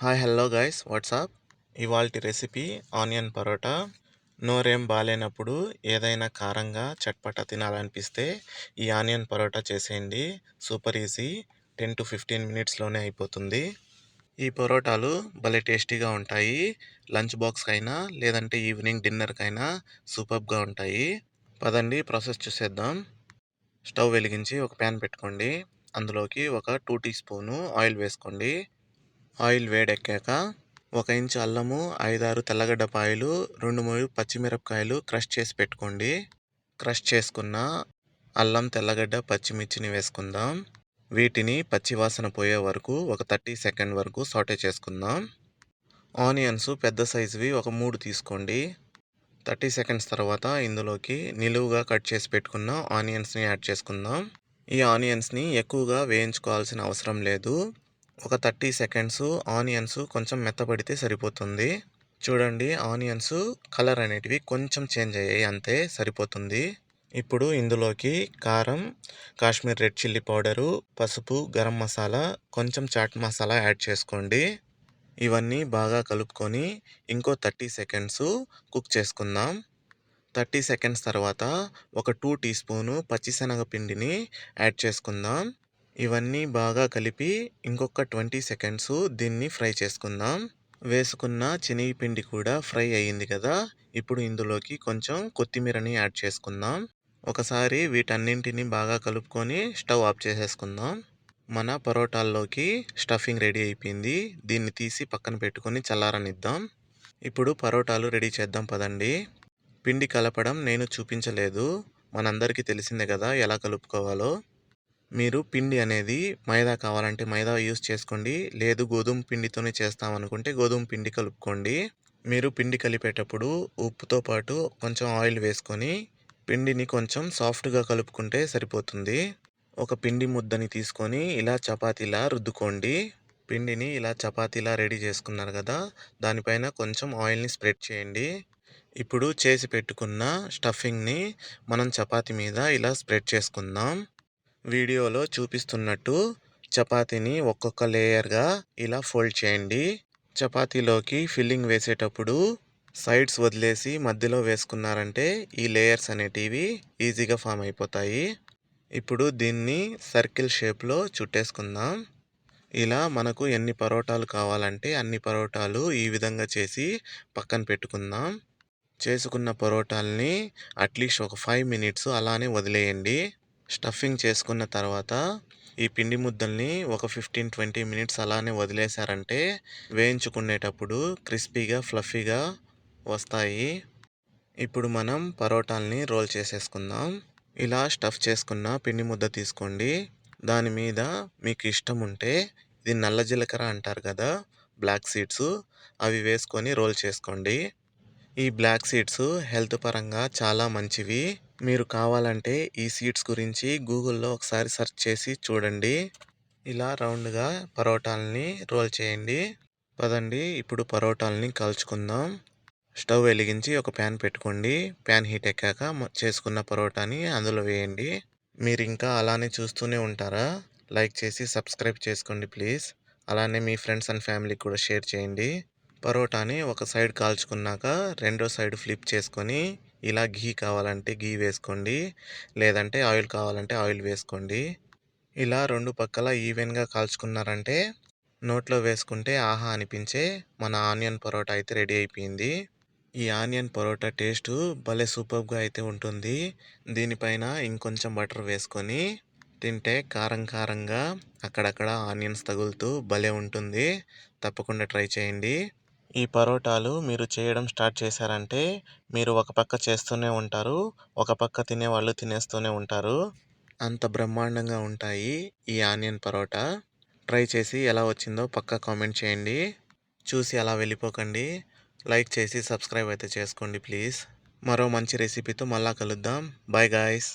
Hi hello guys WhatsApp. ఇవాల్టి recipe onion parotta. నోరేం బాలేనప్పుడు ఏదైనా కారంగా చట్పటా తినాలనిపిస్తే ఈ ఆనియన్ పరోటా చేసేయండి. సూపర్ ఈజీ, 10 to 15 మినిట్స్లోనే అయిపోతుంది. ఈ పరోటాలు భలే టేస్టీగా ఉంటాయి. లంచ్ బాక్స్కి అయినా లేదంటే ఈవినింగ్ డిన్నర్కైనా సూపర్గా ఉంటాయి. పదండి ప్రాసెస్ చూసేద్దాం. స్టవ్ వెలిగించి ఒక ప్యాన్ పెట్టుకోండి. అందులోకి ఒక 2 టీ స్పూను ఆయిల్ వేసుకోండి. ఆయిల్ వేడెక్కాక 1 ఇంచు అల్లము, 5-6 తెల్లగడ్డపాయలు, 2-3 పచ్చిమిరపకాయలు క్రష్ చేసి పెట్టుకోండి. క్రష్ చేసుకున్న అల్లం, తెల్లగడ్డ, పచ్చిమిర్చిని వేసుకుందాం. వీటిని పచ్చివాసన పోయే వరకు ఒక 30 సెకండ్ వరకు సాటే చేసుకుందాం. ఆనియన్స్ పెద్ద సైజువి ఒక 3 తీసుకోండి. 30 సెకండ్స్ తర్వాత ఇందులోకి నిలువుగా కట్ చేసి పెట్టుకున్న ఆనియన్స్ని యాడ్ చేసుకుందాం. ఈ ఆనియన్స్ని ఎక్కువగా వేయించుకోవాల్సిన అవసరం లేదు. ఒక 30 సెకండ్స్ ఆనియన్స్ కొంచెం మెత్తబడితే సరిపోతుంది. చూడండి, ఆనియన్స్ కలర్ అనేటివి కొంచెం చేంజ్ అయ్యాయి, అంతే సరిపోతుంది. ఇప్పుడు ఇందులోకి కారం, కాశ్మీర్ రెడ్ చిల్లీ పౌడరు, పసుపు, గరం మసాలా, కొంచెం చాట్ మసాలా యాడ్ చేసుకోండి. ఇవన్నీ బాగా కలుపుకొని ఇంకో 30 సెకండ్స్ కుక్ చేసుకుందాం. 30 సెకండ్స్ తర్వాత ఒక 2 టీ స్పూను పచ్చిశనగపిండిని యాడ్ చేసుకుందాం. ఇవన్నీ బాగా కలిపి ఇంకొక 20 సెకండ్స్ దీన్ని ఫ్రై చేసుకుందాం. వేసుకున్న శనగపిండి కూడా ఫ్రై అయ్యింది కదా. ఇప్పుడు ఇందులోకి కొంచెం కొత్తిమీరని యాడ్ చేసుకుందాం. ఒకసారి వీటన్నింటిని బాగా కలుపుకొని స్టవ్ ఆఫ్ చేసేసుకుందాం. మన పరోటాల్లోకి స్టఫింగ్ రెడీ అయిపోయింది. దీన్ని తీసి పక్కన పెట్టుకొని చల్లారనిద్దాం. ఇప్పుడు పరోటాలు రెడీ చేద్దాం పదండి. పిండి కలపడం నేను చూపించలేదు, మనందరికీ తెలిసిందే కదా ఎలా కలుపుకోవాలో. మీరు పిండి అనేది మైదా కావాలంటే మైదా యూస్ చేసుకోండి, లేదు గోధుమ పిండితోనే చేస్తామనుకుంటే గోధుమ పిండి కలుపుకోండి. మీరు పిండి కలిపేటప్పుడు ఉప్పుతో పాటు కొంచెం ఆయిల్ వేసుకొని పిండిని కొంచెం సాఫ్ట్గా కలుపుకుంటే సరిపోతుంది. ఒక పిండి ముద్దని తీసుకొని ఇలా చపాతీలా రుద్దుకోండి. పిండిని ఇలా చపాతీలా రెడీ చేసుకున్నారు కదా, దానిపైన కొంచెం ఆయిల్ని స్ప్రెడ్ చేయండి. ఇప్పుడు చేసి పెట్టుకున్న స్టఫింగ్ని మనం చపాతీ మీద ఇలా స్ప్రెడ్ చేసుకుందాం. వీడియోలో చూపిస్తున్నట్టు చపాతీని ఒక్కొక్క లేయర్గా ఇలా ఫోల్డ్ చేయండి. చపాతీలోకి ఫిల్లింగ్ వేసేటప్పుడు సైడ్స్ వదిలేసి మధ్యలో వేసుకున్నారంటే ఈ లేయర్స్ అనేటివి ఈజీగా ఫామ్ అయిపోతాయి. ఇప్పుడు దీన్ని సర్కిల్ షేప్లో చుట్టేసుకుందాం. ఇలా మనకు ఎన్ని పరోటాలు కావాలంటే అన్ని పరోటాలు ఈ విధంగా చేసి పక్కన పెట్టుకుందాం. చేసుకున్న పరోటాల్ని అట్లీస్ట్ ఒక 5 మినిట్స్ అలానే వదిలేయండి. స్టఫింగ్ చేసుకున్న తర్వాత ఈ పిండి ముద్దల్ని ఒక 15-20 మినిట్స్ అలానే వదిలేశారంటే వేయించుకునేటప్పుడు క్రిస్పీగా ఫ్లఫీగా వస్తాయి. ఇప్పుడు మనం పరోటాల్ని రోల్ చేసేసుకుందాం. ఇలా స్టఫ్ చేసుకున్న పిండి ముద్ద తీసుకోండి. దాని మీద మీకు ఇష్టం ఉంటే ఇది నల్ల జీలకర్ర అంటారు కదా, బ్లాక్ సీడ్స్, అవి వేసుకొని రోల్ చేసుకోండి. ఈ బ్లాక్ సీడ్స్ హెల్త్ పరంగా చాలా మంచివి. మీరు కావాలంటే ఈ సీడ్స్ గురించి గూగుల్లో ఒకసారి సెర్చ్ చేసి చూడండి. ఇలా రౌండ్గా పరోటాలని రోల్ చేయండి. పదండి ఇప్పుడు పరోటాలని కాల్చుకుందాం. స్టవ్ వెలిగించి ఒక ప్యాన్ పెట్టుకోండి. ప్యాన్ హీట్ ఎక్కాక చేసుకున్న పరోటాని అందులో వేయండి. మీరు ఇంకా అలానే చూస్తూనే ఉంటారా? లైక్ చేసి సబ్స్క్రైబ్ చేసుకోండి ప్లీజ్. అలానే మీ ఫ్రెండ్స్ అండ్ ఫ్యామిలీకి కూడా షేర్ చేయండి. పరోటాని ఒక సైడ్ కాల్చుకున్నాక రెండో సైడ్ ఫ్లిప్ చేసుకొని ఇలా ఘీ కావాలంటే ఘీ వేసుకోండి, లేదంటే ఆయిల్ కావాలంటే ఆయిల్ వేసుకోండి. ఇలా రెండు పక్కల ఈవెన్గా కాల్చుకున్నారంటే నోట్లో వేసుకుంటే ఆహా అనిపించే మన ఆనియన్ పరోటా అయితే రెడీ అయిపోయింది. ఈ ఆనియన్ పరోటా టేస్ట్ భలే సూపర్గా అయితే ఉంటుంది. దీనిపైన ఇంకొంచెం బటర్ వేసుకొని తింటే కారం కారంగా అక్కడక్కడ ఆనియన్స్ తగులుతూ భలే ఉంటుంది. తప్పకుండా ట్రై చేయండి. ఈ పరోటాలు మీరు చేయడం స్టార్ట్ చేశారంటే మీరు ఒక పక్క చేస్తూనే ఉంటారు, ఒక పక్క తినేవాళ్ళు తినేస్తూనే ఉంటారు. అంత బ్రహ్మాండంగా ఉంటాయి ఈ ఆనియన్ పరోటా. ట్రై చేసి ఎలా వచ్చిందో పక్కా కామెంట్ చేయండి. చూసి అలా వెళ్ళిపోకండి. లైక్ చేసి సబ్స్క్రైబ్ అయితే చేసుకోండి ప్లీజ్. మరో మంచి రెసిపీతో మళ్ళా కలుద్దాం. Bye guys.